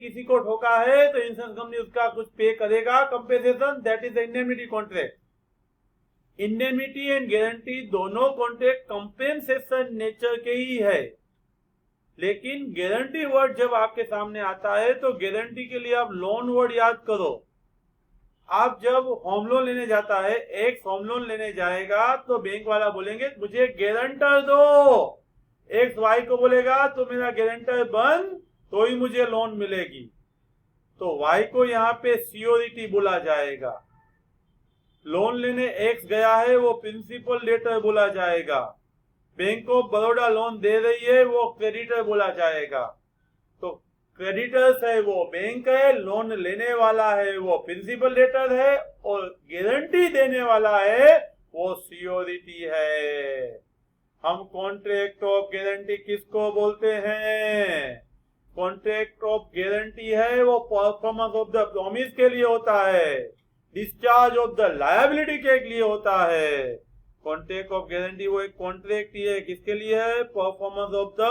किसी को ठोका है तो इंश्योरेंस कंपनी उसका कुछ पे करेगा compensation, that is indemnity contract. Indemnity and guarantee दोनों कॉन्ट्रैक्ट कंपेंसेशन नेचर के ही है, लेकिन गारंटी वर्ड जब आपके सामने आता है तो गारंटी के लिए आप लोन वर्ड याद करो। आप जब होम लोन लेने जाता है, एक होम लोन लेने जाएगा तो बैंक वाला बोलेंगे मुझे गारंटर दो, एक्स वाई को बोलेगा तो मेरा गारंटर बन तो ही मुझे लोन मिलेगी, तो वाई को यहाँ पे सियोरिटी बोला जाएगा। लोन लेने एक्स गया है वो प्रिंसिपल लेटर बोला जाएगा। बैंक ऑफ बड़ौदा लोन दे रही है वो क्रेडिटर बोला जाएगा। तो क्रेडिटर्स है वो बैंक है, लोन लेने वाला है वो प्रिंसिपल लेटर है, और गारंटी देने वाला है वो सियोरिटी है। हम कॉन्ट्रैक्ट ऑफ गारंटी किसको बोलते हैं? कॉन्ट्रैक्ट ऑफ गारंटी है वो परफॉर्मेंस ऑफ द प्रॉमिस के लिए होता है, डिस्चार्ज ऑफ द लायबिलिटी के लिए होता है। कॉन्ट्रैक्ट ऑफ गारंटी वो एक कॉन्ट्रैक्ट ही है, किसके लिए है? Performance of the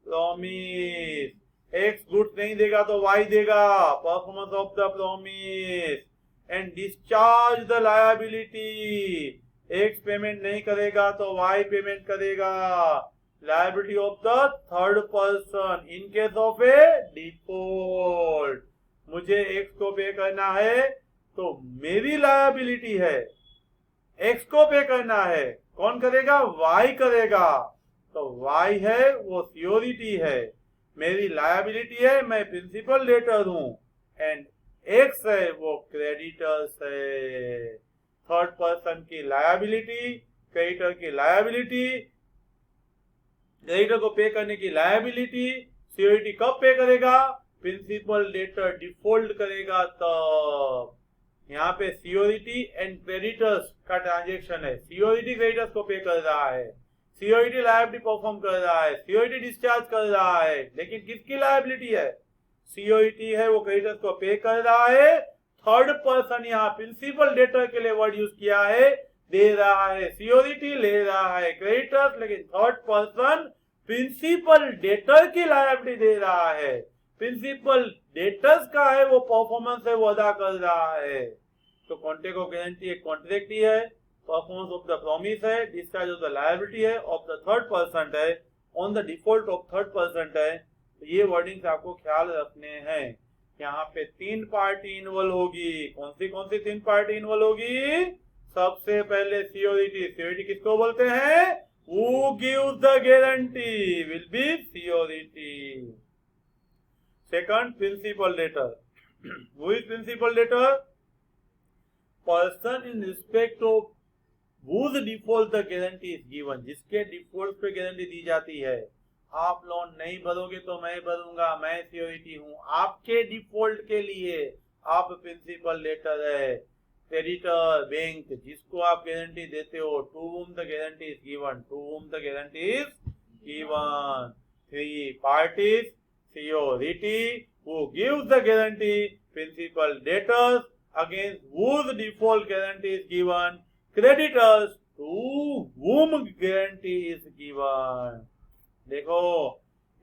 promise. X goods नहीं देगा तो वाई देगा, performance of the promise. And discharge the liability, x payment नहीं करेगा तो वाई पेमेंट करेगा। Liability of the third person in case of A default. मुझे एक्स को पे करना है तो मेरी लायबिलिटी है, एक्स को पे करना है, कौन करेगा? वाई करेगा। तो वाई है वो सियोरिटी है, मेरी लायबिलिटी है, मैं प्रिंसिपल लेटर हूं, एंड एक्स है वो क्रेडिटर्स है। थर्ड पर्सन की लायबिलिटी, क्रेडिटर की लायबिलिटी, क्रेडिटर को पे करने की लायबिलिटी, सियोरिटी कब पे करेगा? प्रिंसिपल लेटर डिफॉल्ट करेगा तब। यहाँ पे सियोरिटी एंड क्रेडिटर्स का ट्रांजेक्शन है, सियोरिटी क्रेडिटर्स को पे कर रहा है, सियोरिटी लायबिलिटी परफॉर्म कर रहा है, सियोरिटी डिस्चार्ज कर रहा है, लेकिन किसकी लायबिलिटी है? सियोरिटी है वो क्रेडिटर्स को पे कर रहा है। थर्ड पर्सन यहाँ प्रिंसिपल डेटर के लिए वर्ड यूज किया है, दे रहा है सियोरिटी, ले रहा है क्रेडिटर्स, लेकिन थर्ड पर्सन प्रिंसिपल डेटर की लायबिलिटी दे रहा है। प्रिंसिपल डेटर्स का है वो परफॉर्मेंस है वो अदा कर रहा है। तो कॉन्ट्रैक्ट ऑफ गारंटी एक कॉन्ट्रैक्ट ही है, परफॉर्मेंस ऑफ द प्रॉमिस है, डिस्चार्ज ऑफ द लायबिलिटी है, ऑफ द थर्ड पर्सन है, on the default of third person है। तो ये वर्डिंग्स आपको ख्याल रखने हैं। यहाँ पे तीन पार्टी इन्वॉल्व होगी, कौन सी तीन पार्टी इन्वॉल्व होगी? सबसे पहले सियोरिटी, सियोरिटी किसको बोलते हैं? Who gives the guarantee will be surety. Second, principal debtor. Who is principal debtor? Person in respect of whose default the guarantee is given, जिसके डिफॉल्ट पे गारंटी दी जाती है। आप लोन नहीं भरोगे तो मैं भरूंगा, मैं सियोरिटी हूं आपके डिफॉल्ट के लिए, आप प्रिंसिपल लेटर है। क्रेडिटर बैंक जिसको आप गारंटी देते हो, to whom the guarantee is given, to whom the guarantee is given। Three parties, सियोरिटी, who gives the guarantee, principal debtors against whose default guarantee is given, creditors to whom guarantee is given। देखो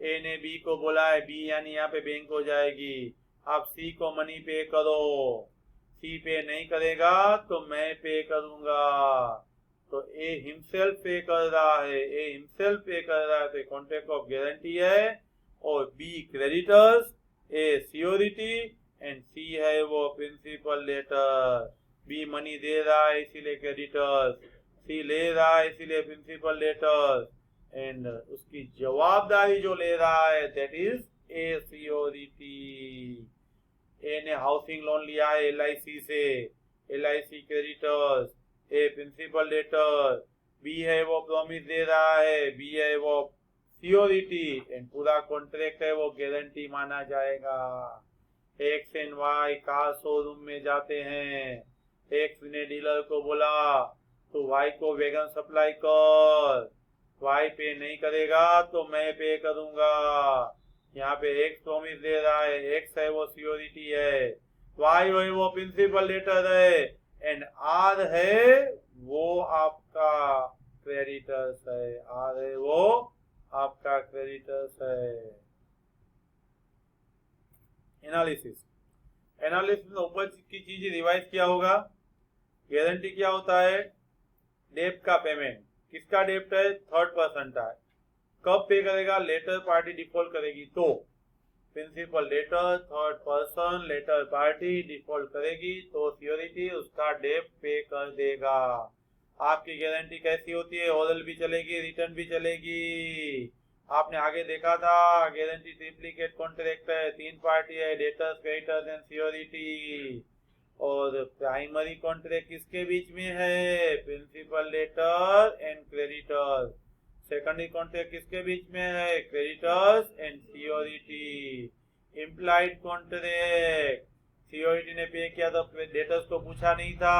ए ने B को बोला है, B यानी यहाँ पे bank हो जाएगी, आप सी को मनी पे करो, सी पे नहीं करेगा तो मैं पे करूंगा। तो ए हिमसेल्फ पे कर रहा है, ए हिमसेल्फ पे कर रहा है, तो कॉन्ट्रैक्ट ऑफ गारंटी है। और B creditors, A surety, and C है वो प्रिंसिपल लेटर। बी मनी दे रहा है इसीलिए क्रेडिटर्स, सी ले रहा है इसीलिए प्रिंसिपल लेटर्स, एंड उसकी जवाबदारी जो ले रहा है दैट इज ए सियोरिटी। ए ने हाउसिंग लोन लिया है LIC से, LIC क्रेडिटर्स, ए प्रिंसिपल लेटर, बी है वो प्रॉमिस दे रहा है, बी है वो सियोरिटी, एंड पूरा कॉन्ट्रैक्ट है वो गारंटी माना जाएगा। X and Y car showroom में जाते हैं, एक्स ने डीलर को बोला तो वाई को वैगन सप्लाई कर, वाई पे नहीं करेगा तो मैं पे करूंगा। यहाँ पे एक्स प्रॉमिस दे रहा है, एक्स है वो सियोरिटी है, वाई है वो प्रिंसिपल लेटर है, एंड आर है वो आपका क्रेडिटर्स है, आर है वो आपका क्रेडिटर्स है। एनालिसिस में ऊपर की चीज रिवाइज किया होगा। गारंटी क्या होता है? डेब्ट का पेमेंट। किसका डेब्ट है? थर्ड पर्सन का है। कब पे करेगा? लेटर पार्टी डिफॉल्ट करेगी तो। Principal debtor, third person debtor party default करेगी तो सिक्योरिटी उसका डेब्ट पे कर देगा। आपकी गारंटी कैसी होती है? ओरल भी चलेगी, रिटर्न भी चलेगी। आपने आगे देखा था गारंटी ट्रिप्लिकेट कॉन्ट्रैक्ट है, 3 पार्टी है, डेटर्स, क्रेडिटर्स एंड सिक्योरिटी। और प्राइमरी कॉन्ट्रैक्ट किसके बीच में है? Principal debtor and creditors. Secondary contract किसके बीच में है? Creditors and security. Implied contract, security ने पे किया तो डेटर्स को पूछा नहीं था,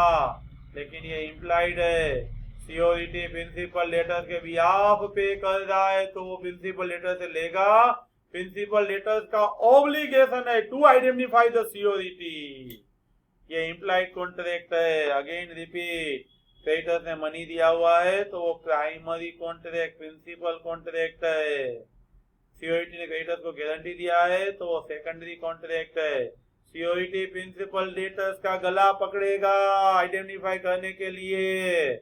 लेकिन ये इम्प्लाइड है। सिक्योरिटी प्रिंसिपल लेटर के बिहाफ पे कर रहा है तो वो प्रिंसिपल लेटर से लेगा। प्रिंसिपल लेटर का ऑब्लिगेशन है टू आइडेंटिफाई द सिक्योरिटी। ये इम्प्लाइड कॉन्ट्रैक्ट है। अगेन रिपीट, क्रेडिटर्स ने मनी दिया हुआ है तो वो प्राइमरी कॉन्ट्रैक्ट, प्रिंसिपल कॉन्ट्रैक्ट है। सिक्योरिटी ने क्रेडिटर्स को गारंटी दिया है तो वो सेकेंडरी कॉन्ट्रैक्ट है। सिक्योरिटी प्रिंसिपल डेटर्स का गला पकड़ेगा आइडेंटिफाई करने के लिए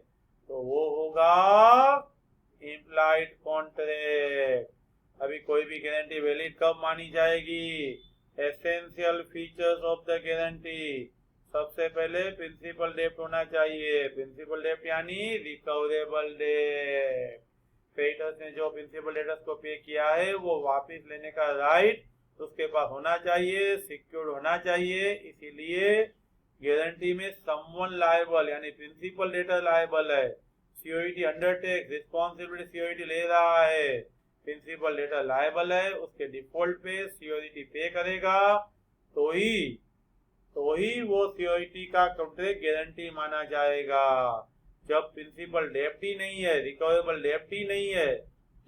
तो वो होगा इम्प्लाइड कॉन्ट्रैक्ट। अभी कोई भी गारंटी वैलिड कब मानी जाएगी? Essential features of the guarantee. सबसे पहले प्रिंसिपल डेब्ट होना चाहिए। प्रिंसिपल डेब्ट यानी रिकवरेबल डेब्ट। क्रेडिटर्स ने जो प्रिंसिपल डेटर्स को पे किया है वो वापस लेने का राइट उसके पास होना चाहिए, सिक्योर्ड होना चाहिए। इसीलिए गारंटी में समवन लायबल यानी प्रिंसिपल डेटर लायबल है। सिक्योरिटी अंडरटेक रिस्पॉन्सिबिलिटी सिक्योरिटी ले रहा है, प्रिंसिपल डेटर लायबल है। उसके डिफॉल्ट पे सिक्योरिटी पे करेगा तो ही वो सिक्योरिटी का कॉन्ट्रैक्ट गारंटी माना जाएगा। जब प्रिंसिपल डेब्ट ही नहीं है, रिकवरेबल डेब्ट ही नहीं है,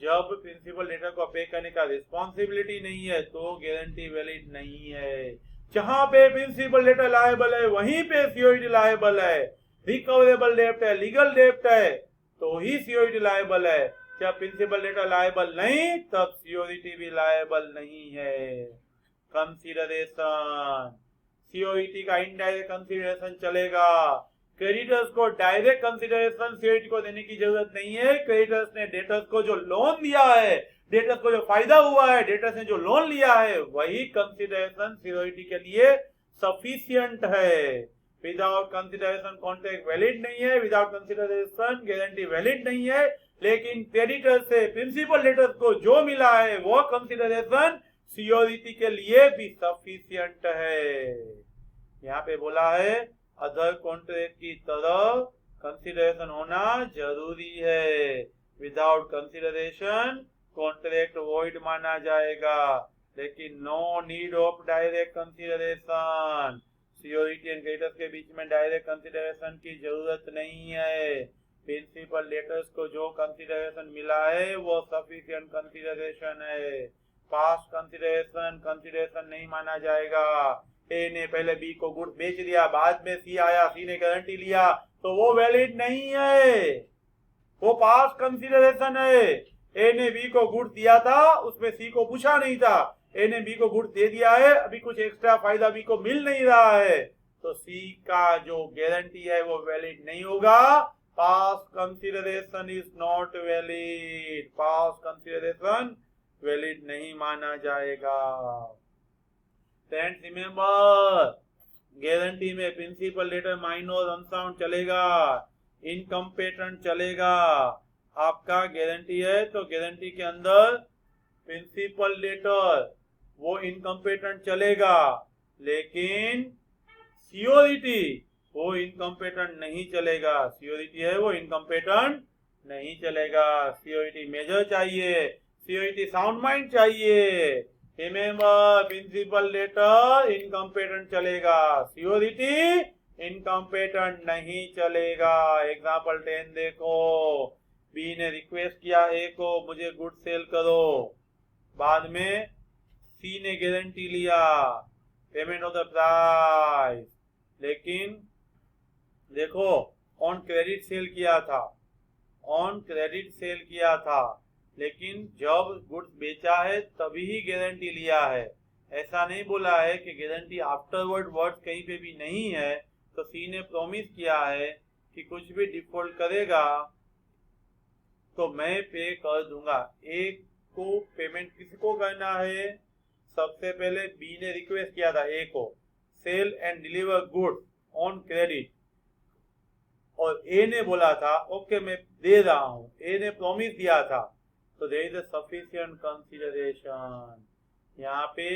जब प्रिंसिपल डेटर को पे करने का रिस्पॉन्सिबिलिटी नहीं है तो गारंटी वैलिड नहीं है। जहां पे प्रिंसिपल डेटर लायबल है वहीं पे सिक्योरिटी लायबल है। रिकवरेबल डेब्ट है, लीगल डेब्ट है तो ही सिक्योरिटी लायबल है। जब प्रिंसिपल डेटर लायबल नहीं तब सिक्योरिटी भी लायबल नहीं है। कंसीडरेशन, सिक्योरिटी का इनडायरेक्ट कंसीडरेशन चलेगा। क्रेडिटर्स को डायरेक्ट कंसीडरेशन सिक्योरिटी को देने की जरूरत नहीं है। क्रेडिटर्स ने डेटर्स को जो लोन दिया है, डेटर्स को जो फायदा हुआ है, डेटर्स ने जो लोन लिया है वही कंसीडरेशन सिक्योरिटी के लिए सफिशिएंट है। विदाउट कंसीडरेशन कॉन्ट्रैक्ट वैलिड नहीं है, विदाउट कंसीडरेशन गारंटी वैलिड नहीं है। लेकिन क्रेडिटर से प्रिंसिपल डेटर्स को जो मिला है वो कंसीडरेशन सिक्योरिटी के लिए भी सफिशिएंट है। यहाँ पे बोला है अदर कॉन्ट्रैक्ट की तरह कंसीडरेशन होना जरूरी है। विदाउट कंसीडरेशन कॉन्ट्रैक्ट वॉइड माना जाएगा। लेकिन no need of direct consideration, security and creditors के बीच में डायरेक्ट कंसीडरेशन की जरूरत नहीं है। प्रिंसिपल डेटर्स को जो कंसीडरेशन मिला है वो सफिशिएंट कंसीडरेशन है। पास्ट कंसीडरेशन नहीं माना जाएगा। ए ने पहले बी को गुड्स बेच दिया, बाद में सी आया, सी ने गारंटी लिया तो वो वैलिड नहीं है, वो पास्ट कंसीडरेशन है। ए ने बी को गुड्स दिया था, उसमें सी को पूछा नहीं था, ए ने बी को गुड्स दे दिया है, अभी कुछ एक्स्ट्रा फायदा बी को मिल नहीं रहा है तो सी का जो गारंटी है वो वैलिड नहीं होगा। Past consideration is not valid, past consideration valid नहीं माना जाएगा। फ्रेंड्स रिमेंबर, गारंटी में प्रिंसिपल लेटर माइनर अनसाउंड चलेगा, इनकम्पेटेंट चलेगा। आपका गारंटी है तो गारंटी के अंदर प्रिंसिपल लेटर वो इनकम्पेटेंट चलेगा, लेकिन सिक्योरिटी वो इनकम्पेटेंट नहीं चलेगा। सिक्योरिटी है वो इनकम्पेटेंट नहीं चलेगा। सिक्योरिटी मेजर चाहिए, सिक्योरिटी साउंड माइंड चाहिए। रिमेंबर, प्रिंसिपल लेटर इनकम्पेटेंट चलेगा, सिक्योरिटी इनकम्पेटेंट नहीं चलेगा। एग्जाम्पल 10 देखो, बी ने रिक्वेस्ट किया ए को मुझे गुड सेल करो, बाद में सी ने गारंटी लिया, पेमेंट ऑफ द प्राइस, लेकिन देखो ऑन क्रेडिट सेल किया था, ऑन क्रेडिट सेल किया था, लेकिन जब गुड्स बेचा है तभी ही गारंटी लिया है। ऐसा नहीं बोला है कि गारंटी आफ्टरवर्ड वर्ड कहीं पे भी नहीं है। तो सी ने प्रॉमिस किया है कि कुछ भी डिफॉल्ट करेगा तो मैं पे कर दूंगा। ए को पेमेंट किसको करना है? सबसे पहले बी ने रिक्वेस्ट किया था ए को sell and deliver goods on credit, और ए ने बोला था ओके मैं दे रहा हूं, ए ने प्रॉमिस दिया था। तो there is a sufficient consideration. यहाँ पे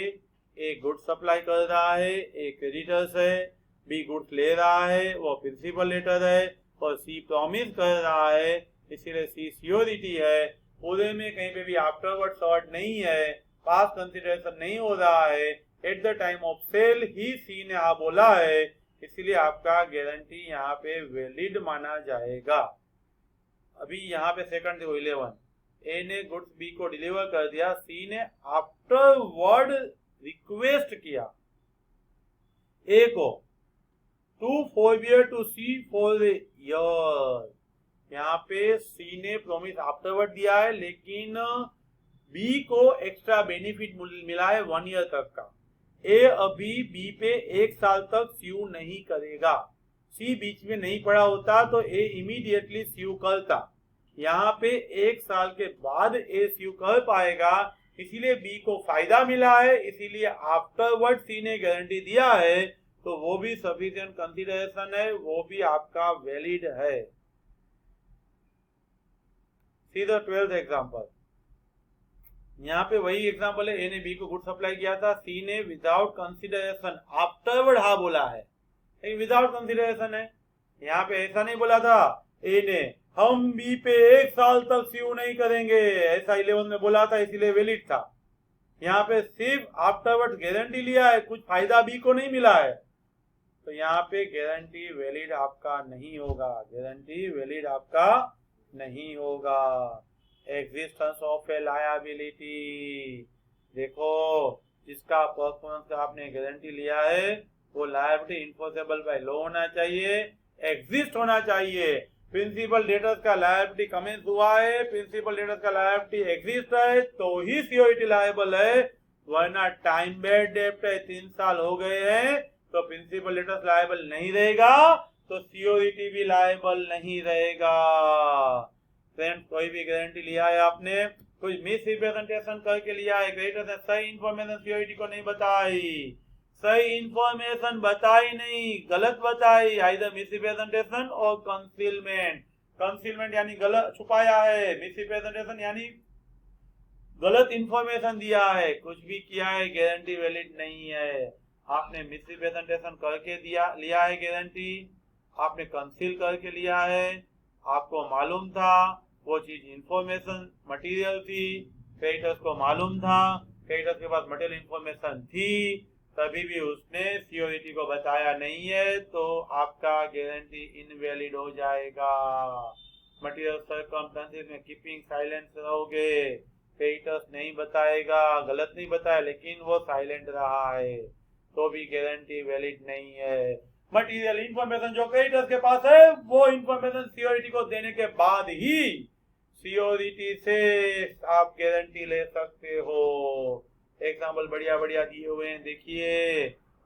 ए गुड सप्लाई कर रहा है, ए क्रेडिटर्स है, बी गुड्स ले रहा है वो प्रिंसिपल लेटर है, और सी प्रॉमिस कर रहा है इसीलिए सी सियोरिटी है। पूरे में कहीं पे भी आफ्टरवर्ड शॉर्ट नहीं है, पास कंसीडरेशन नहीं हो रहा है। At the time of sale ही सी ने हाँ बोला है, इसलिए आपका गारंटी यहाँ पे वैलिड माना जाएगा। अभी यहाँ पे सेकंड देखो 11, ए ने गुड्स बी को डिलीवर कर दिया, सी ने आफ्टरवर्ड रिक्वेस्ट किया ए को to forbear to C for a year. यहाँ पे सी ने प्रॉमिस आफ्टरवर्ड दिया है, लेकिन बी को एक्स्ट्रा बेनिफिट मिला है 1 ईयर तक का। ए अभी बी पे 1 साल तक स्यू नहीं करेगा। सी बीच में नहीं पड़ा होता तो ए इमीडिएटली स्यू करता। यहाँ पे 1 साल के बाद ए स्यू कर पाएगा, इसीलिए बी को फायदा मिला है, इसीलिए आफ्टरवर्ड सी ने गारंटी दिया है, तो वो भी सफिशिएंट कंसीडरेशन है, वो भी आपका वैलिड है। See the 12th example. यहाँ पे वही एग्जाम्पल है, ए ने बी को गुड सप्लाई किया था, सी ने विदाउट कंसीडरेशन आफ्टरवर्ड हाँ बोला है, लेकिन विदाउट कंसीडरेशन है। यहाँ पे ऐसा नहीं बोला था ए ने हम बी पे 1 साल तक स्यू नहीं करेंगे, ऐसा 11 में बोला था, इसीलिए वैलिड था। यहाँ पे सिर्फ आफ्टरवर्ड गारंटी लिया है, कुछ फायदा बी को नहीं मिला है, तो यहाँ पे गारंटी वैलिड आपका नहीं होगा, गारंटी वैलिड आपका नहीं होगा। एग्जिस्टेंस ऑफ ए लायबिलिटी, देखो जिसका परफॉर्मेंस का आपने गारंटी लिया है वो लायबिलिटी इन्फोर्सेबल बाय लॉ होना चाहिए, एग्जिस्ट होना चाहिए। प्रिंसिपल डेटर्स का लायबिलिटी कमेंस हुआ है, प्रिंसिपल डेटर्स का लायबिलिटी एग्जिस्ट है तो ही सियोरिटी लायबल है, वरना टाइम बेड डेप्ट है 3 साल हो गए हैं तो प्रिंसिपल डेटर्स लायबल नहीं रहेगा, तो सियोरिटी भी लायबल नहीं रहेगा। फ्रेंड्स कोई भी गारंटी लिया है आपने, कोई मिस रिप्रेजेंटेशन करके लिया है, क्रेडिटर ने सही इंफॉर्मेशन सियोरिटी को नहीं बताई, सही इंफॉर्मेशन बताई नहीं, गलत बताई, आइदर मिस रिप्रेजेंटेशन और कंसीलमेंट। कंसीलमेंट यानी गलत छुपाया है, मिस रिप्रेजेंटेशन यानी गलत इंफॉर्मेशन दिया है, कुछ भी किया है गारंटी वैलिड नहीं है। आपने मिस रिप्रेजेंटेशन करके लिया है गारंटी, आपने कंसील करके लिया है, आपको मालूम था वो चीज इंफॉर्मेशन मटेरियल थी, क्रेडिटर्स को मालूम था, क्रेडिटर्स के पास मटेरियल इंफॉर्मेशन थी, तभी भी उसने सियोरिटी को बताया नहीं है, तो आपका गारंटी इनवैलिड हो जाएगा। मटेरियल सर्कमस्टेंसेस में कीपिंग साइलेंस रहोगे, क्रेडिटर्स नहीं बताएगा, गलत नहीं बताया लेकिन वो साइलेंट रहा है, तो भी गारंटी वैलिड नहीं है। मटेरियल इंफॉर्मेशन जो क्रेडिटर्स के पास है वो इंफॉर्मेशन सियोरिटी को देने के बाद ही सियोरिटी से आप गारंटी ले सकते हो। एग्जाम्पल बढ़िया बढ़िया दिए हुए हैं, देखिए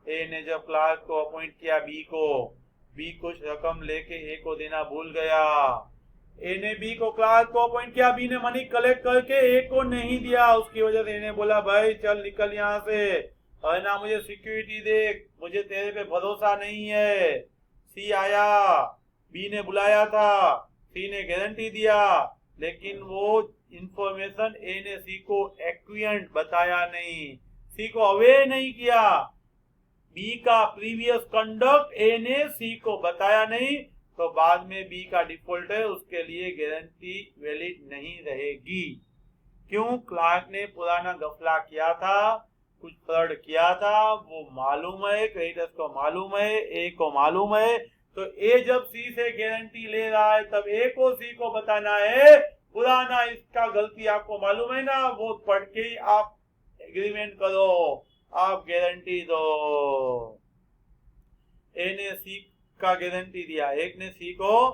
ए ने जब क्लार्क को अपॉइंट किया बी को, बी कुछ रकम लेके ए को देना भूल गया, ए ने बी को क्लार्क को अपॉइंट किया, बी ने मनी कलेक्ट करके ए को नहीं दिया, उसकी वजह से ए ने बोला भाई चल निकल यहाँ से, और ना मुझे सिक्योरिटी दे, मुझे तेरे पे भरोसा नहीं है। सी आया, बी ने बुलाया था, सी ने गारंटी दिया, लेकिन वो इंफॉर्मेशन ए ने सी को एक्विएंट बताया नहीं, सी को अवेयर नहीं किया, बी का प्रीवियस कंडक्ट ए ने सी को बताया नहीं, तो बाद में बी का डिफॉल्ट है, उसके लिए गारंटी वैलिड नहीं रहेगी। क्यों? क्लार्क ने पुराना गफला किया था, कुछ फ्रॉड किया था, वो मालूम है, क्रेडिटर्स को मालूम है, ए को मालूम है, तो ए जब सी से गारंटी ले रहा है तब ए को सी को बताना है पुराना इसका गलती आपको मालूम है ना, वो पढ़ के ही आप एग्रीमेंट करो, आप गारंटी दो। ए ने सी का गारंटी दिया, एक ने सी को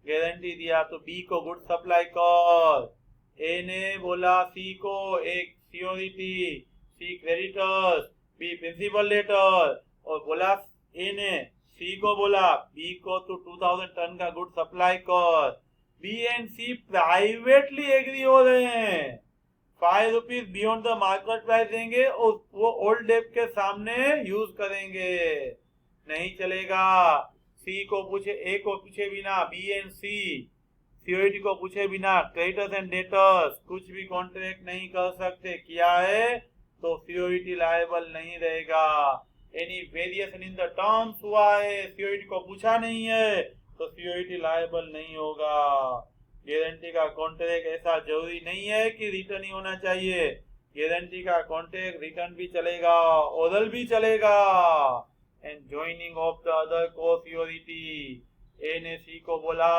गारंटी दिया, तो बी को गुड सप्लाई कर। ए ने बोला सी को एक सियोरिटी, सी क्रेडिटर्स, बी प्रिंसिपल लेटर, और बोला ए ने सी को बोला बी को तो 2000 टन का गुड सप्लाई कर। B and C privately agree हो रहे हैं, 5 rupees beyond the market price देंगे और वो ओल्ड डेप के सामने यूज करेंगे, नहीं चलेगा। सी को पूछे, ए को पूछे बिना बी एंड सी सीओईटी को पूछे बिना क्रेडिटर्स एंड डेटर्स कुछ भी कॉन्ट्रैक्ट नहीं कर सकते, किया है तो सीओईटी लायबल नहीं रहेगा। Any variation in the terms हुआ है, सीओईटी को पूछा नहीं है तो सीओईटी लायबल नहीं होगा। गारंटी का कॉन्ट्रैक्ट ऐसा जरूरी नहीं है कि रिटर्न ही होना चाहिए, गारंटी का कॉन्ट्रैक्ट रिटर्न भी चलेगा, ओरल भी चलेगा। And joining of the other को सीओईटी, ए ने सी को बोला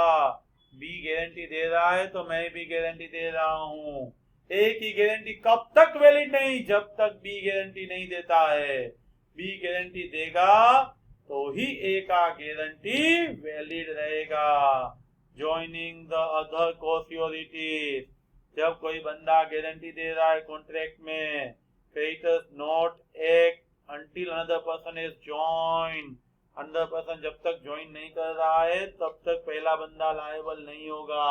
बी गारंटी दे रहा है तो मैं भी गारंटी दे रहा हूं। ए की गारंटी कब तक वैलिड नहीं, जब तक बी गारंटी नहीं देता है। बी गारंटी देगा तो ही ए का गारंटी वैलिड रहेगा। ज्वाइनिंग द अदर को सीओईटी, जब कोई बंदा गारंटी दे रहा है कॉन्ट्रैक्ट में, creditors not act until another person is joined, another person जब तक ज्वाइन नहीं कर रहा है तब तक पहला बंदा लायबल नहीं होगा।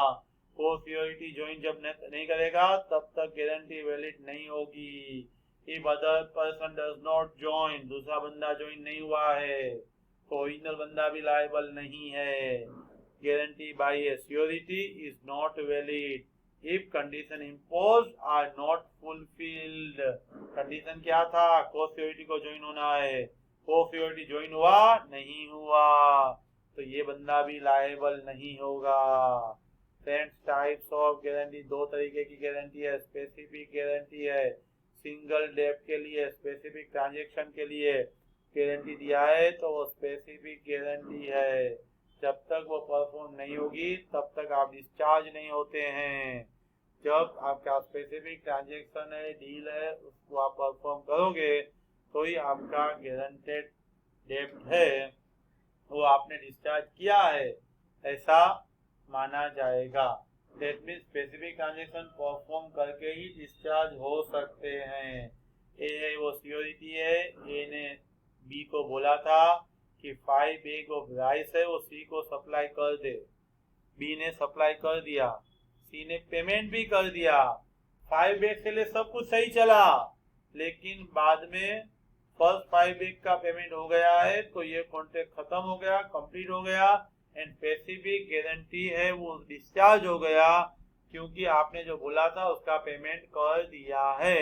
को सीओईटी ज्वाइन जब नहीं करेगा तब तक गारंटी वैलिड नहीं होगी। If other person does not join, दूसरा बंदा ज्वाइन नहीं हुआ है तो ओरिजिनल बंदा भी लायबल नहीं है। गारंटी बाय ए सीओईटी is not valid if condition imposed are not fulfilled। Condition क्या था, को सीओईटी को ज्वाइन होना है, को सीओईटी ज्वाइन हुआ नहीं हुआ तो ये बंदा भी लायबल नहीं होगा। फ्रेंड्स, टाइप्स ऑफ गारंटी, दो तरीके की गारंटी है। स्पेसिफिक गारंटी है, सिंगल डेप के लिए, स्पेसिफिक ट्रांजेक्शन के लिए गारंटी दिया है तो वो स्पेसिफिक गारंटी है। जब तक वो परफॉर्म नहीं होगी तब तक आप डिस्चार्ज नहीं होते हैं। जब आपका स्पेसिफिक ट्रांजैक्शन है, डील है, उसको आप परफॉर्म करोगे तो ही आपका गारंटेड डेब्ट है वो आपने डिस्चार्ज किया है ऐसा माना जाएगा। That means specific transaction perform करके ही डिस्चार्ज हो सकते हैं। ए है वो सीओईटी है, ए ने बी को बोला था कि 5 बैग ऑफ राइस है वो सी को सप्लाई कर दे, बी ने सप्लाई कर दिया, सी ने पेमेंट भी कर दिया, 5 बैग से ले सब कुछ सही चला, लेकिन बाद में फर्स्ट 5 बैग का पेमेंट हो गया है तो ये कॉन्ट्रैक्ट खत्म हो गया, कंप्लीट हो गया एंड स्पेसिफिक गारंटी है वो डिस्चार्ज हो गया क्योंकि आपने जो बोला था उसका पेमेंट कर दिया है।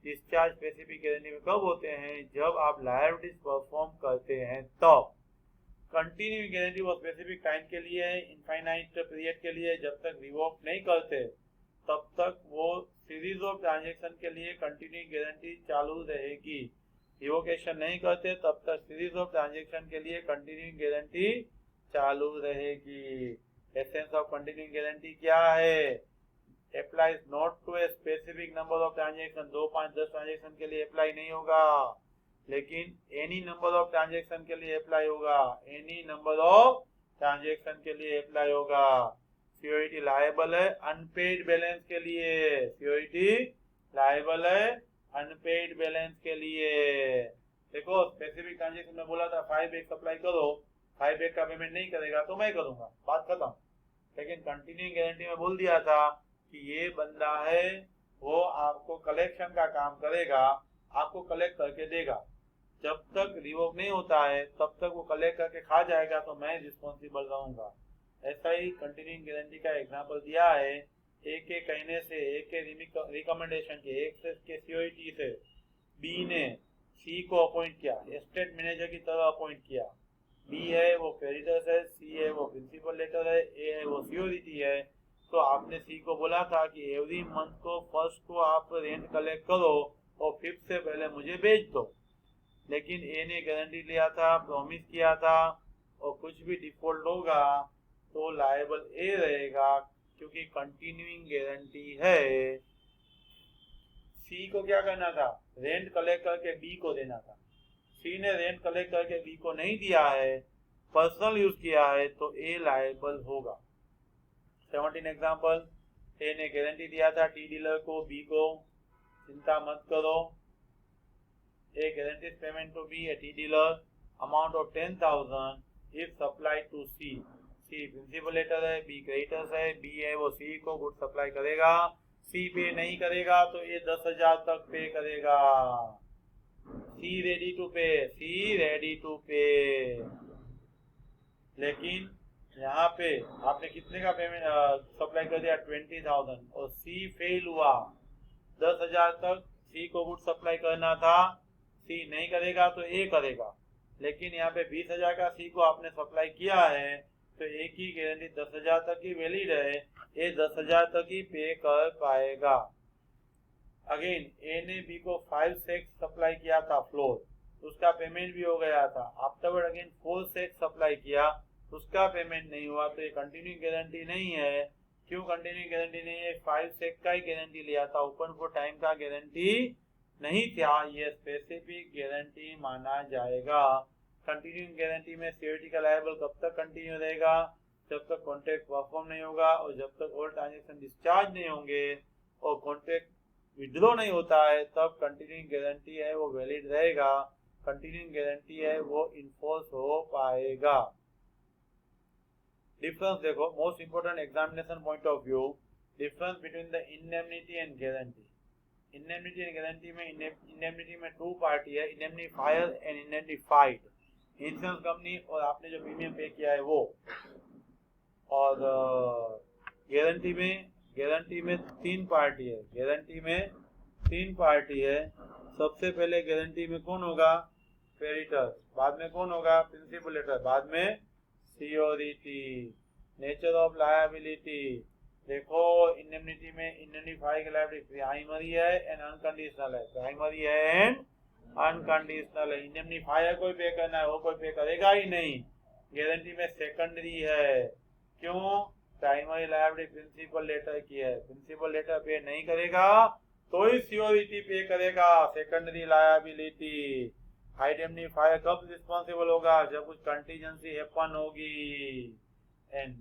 डिस्चार्ज स्पेसिफिक गारंटी में कब होते हैं, जब आप लायबिलिटीज परफॉर्म करते हैं तब। कंटिन्यूइंग गारंटी वो स्पेसिफिक टाइम के लिए है, इनफाइनाइट पीरियड के लिए, जब तक रिवोक नहीं करते तब तक वो सीरीज ऑफ ट्रांजैक्शन के लिए कंटिन्यूइंग गारंटी चालू रहेगी। रिवोकेशन नहीं करते तब तक सीरीज ऑफ ट्रांजैक्शन के लिए कंटिन्यूइंग गारंटी चालू रहेगी। एसेंस ऑफ कंटिन्यूइंग गारंटी क्या है, applies not to a specific number of transaction, 2, 5, 10 transaction के लिए अप्लाई नहीं होगा, लेकिन एनी नंबर ऑफ ट्रांजेक्शन के लिए अप्लाई होगा, एनी नंबर ऑफ ट्रांजेक्शन के लिए अप्लाई होगा। सीओईटी लायबल है अनपेड बैलेंस के लिए, सीओईटी लायबल है अनपेड बैलेंस के लिए। देखो स्पेसिफिक ट्रांजेक्शन में बोला था 5 बैग सप्लाई करो, 5 बैग का पेमेंट नहीं करेगा तो मैं करूंगा, बात खत्म। लेकिन कंटिन्यूइंग गारंटी में बोल दिया था कि ये बंदा है वो आपको कलेक्शन का काम करेगा, आपको कलेक्ट करके देगा, जब तक रिवोक नहीं होता है तब तक वो कलेक्ट करके खा जाएगा तो मैं रिस्पॉन्सिबल रहूंगा। ऐसा ही कंटिन्यूइंग गारंटी का एग्जांपल दिया है। ए के कहने से, ए के रिकमेंडेशन के, एक के सीओईटी से बी ने सी को अपॉइंट किया, एस्टेट मैनेजर की तरह अपॉइंट किया। बी है वो क्रेडिटर्स है, सी है वो प्रिंसिपल लेटर है, ए है वो सीओईटी है। तो आपने सी को बोला था कि एवरी मंथ को फर्स्ट को आप रेंट कलेक्ट करो और 5th से पहले मुझे भेज दो, लेकिन ए ने गारंटी लिया था, प्रॉमिस किया था और कुछ भी डिफॉल्ट होगा तो लायबल ए रहेगा क्योंकि कंटिन्यूइंग गारंटी है। सी को क्या करना था, रेंट कलेक्ट करके बी को देना था, सी ने रेंट कलेक्ट करके बी को नहीं दिया है, पर्सनल यूज किया है तो ए लायबल होगा। 17 एग्जांपल, ए ने गारंटी दिया था टी डीलर को, बी को चिंता मत करो, A guarantees payment to B, a T dealer, amount of 10,000 if supplied to C. C principal debtor है, B क्रेडिटर्स है, B है वो C को गुड सप्लाई करेगा, C पे नहीं करेगा तो ये 10,000 तक पे करेगा। C रेडी टू पे, C रेडी टू पे। लेकिन यहाँ पे आपने कितने का पेमेंट सप्लाई कर दिया 20,000 और C फेल हुआ, 10,000 तक C को गुड सप्लाई करना था, C नहीं करेगा तो A करेगा। लेकिन यहाँ पे 20,000 का C को आपने सप्लाई किया है तो A की गारंटी 10,000 तक ही वैलिड है, A 10,000 तक ही पे कर पाएगा। अगेन A ने B को 5 सेक्स सप्लाई किया था फ्लोर, उसका पेमेंट भी हो गया था। आफ्टरवर्ड अगेन 4 सेक्स सप्लाई किया, उसका पेमेंट नहीं हुआ तो ये कंटिन्यूइंग गारंटी नहीं है। क्यों कंटिन्यूइंग गारंटी नहीं है? 5 सेक्स का ही गारंटी लिया था, ओपन फॉर टाइम का गारंटी नहीं था, ये स्पेसिफिक गारंटी माना जाएगा। कंटिन्यूइंग गारंटी में सिक्योरिटी का लायबल कब तक कंटिन्यू रहेगा? जब तक कॉन्ट्रैक्ट परफॉर्म नहीं होगा और जब तक ऑल ट्रांजेक्शन डिस्चार्ज नहीं होंगे और कॉन्ट्रैक्ट विड्रॉ नहीं होता है तब कंटिन्यूइंग गारंटी है वो वैलिड रहेगा, कंटिन्यूइंग गारंटी है वो इन्फोर्स हो पाएगा। डिफरेंस देखो, most important examination point of view, difference between the indemnity and guarantee. Indemnity and guarantee में इंडेमनिटी में 2 पार्टी है, indemnifier and indemnified. Insurance company और आपने जो प्रीमियम पे किया है वो। और गारंटी में 3 पार्टी है, गारंटी में 3 पार्टी है। सबसे पहले गारंटी में कौन होगा? क्रेडिटर्स, बाद में कौन होगा? प्रिंसिपल लेटर, बाद में सियोरिटी। नेचर ऑफ लायबिलिटी देखो, इंडेमनिटी में इंडेमनीफाइड लायबिलिटी प्राइमरी है एंड अनकंडीशनल है, प्राइमरी है एंड अनकंडीशनल है। इंडेमनीफायर कोई पे करना है वो कोई पे करेगा ही नहीं। गारंटी में सेकेंडरी है, क्यों? प्राइमरी लायबिलिटी प्रिंसिपल लेटर की है, प्रिंसिपल लेटर पे नहीं करेगा तो ही सियोरिटी पे करेगा, सेकेंडरी लायबिलिटी। इंडेमनीफायर कब रिस्पॉन्सिबल होगा? जब कुछ कंटीजेंसी हैपन होगी। एंड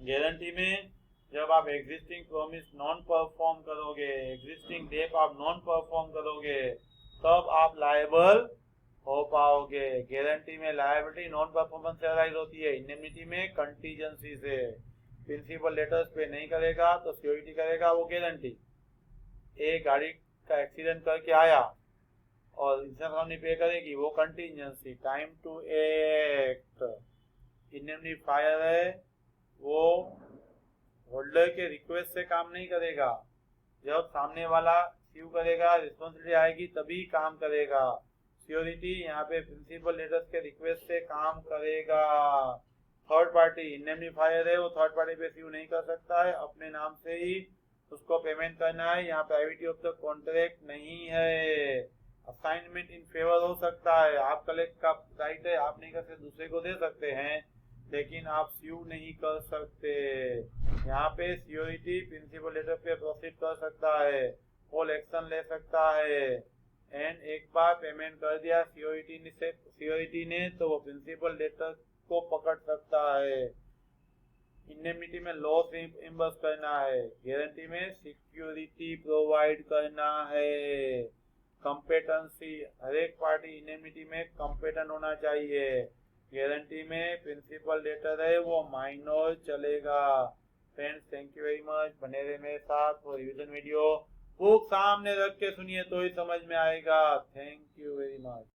गारंटी में जब आप एग्जिस्टिंग प्रॉमिस नॉन परफॉर्म करोगे, एग्जिस्टिंग डेट आप नॉन परफॉर्म करोगे तब आप लायबल हो पाओगे। गारंटी में लायबिलिटी नॉन परफॉर्मेंस से अराइज होती है, इंडेमनिटी में कंटीजेंसी से। प्रिंसिपल लेटर्स पे नहीं करेगा तो सिक्योरिटी करेगा वो गारंटी। एक गाड़ी का एक्सीडेंट करके आया और इंश्योरेंस कंपनी पे करेगी वो contingency. Time to act, indemnifier है वो होल्डर के रिक्वेस्ट से काम नहीं करेगा, जब सामने वाला स्यू करेगा रिस्पॉन्सिबिलिटी आएगी तभी काम करेगा। सिक्योरिटी यहाँ पे प्रिंसिपल लेटर्स के रिक्वेस्ट से काम करेगा। थर्ड पार्टी इंडेमनीफायर है वो थर्ड पार्टी पे स्यू नहीं कर सकता है, अपने नाम से ही उसको पेमेंट करना है। यहाँ प्राइवेटी ऑफ द कॉन्ट्रैक्ट नहीं है, असाइनमेंट इन फेवर हो सकता है, आप कलेक्ट का राइट है, आप नहीं कर सकते, दूसरे को दे सकते हैं लेकिन आप स्यू नहीं कर सकते। यहाँ पे सिक्योरिटी प्रिंसिपल लेटर पे प्रोसीड कर सकता है, कॉल एक्शन ले सकता है एंड एक बार पेमेंट कर दिया सिक्योरिटी ने तो वो प्रिंसिपल लेटर को पकड़ सकता है। इंडेमनिटी में लॉस रिइंबर्स करना है, गारंटी में सिक्योरिटी प्रोवाइड करना है। कंपेटेंसी, हर एक पार्टी इंडेमनिटी में कंपेटेंट होना चाहिए। गारंटी में प्रिंसिपल लेटर है वो माइनर चलेगा। Friends thank you very much, बने रहे मेरे साथ वो रिवीजन वीडियो बुक सामने रख के सुनिए तो ही समझ में आएगा। Thank you very much.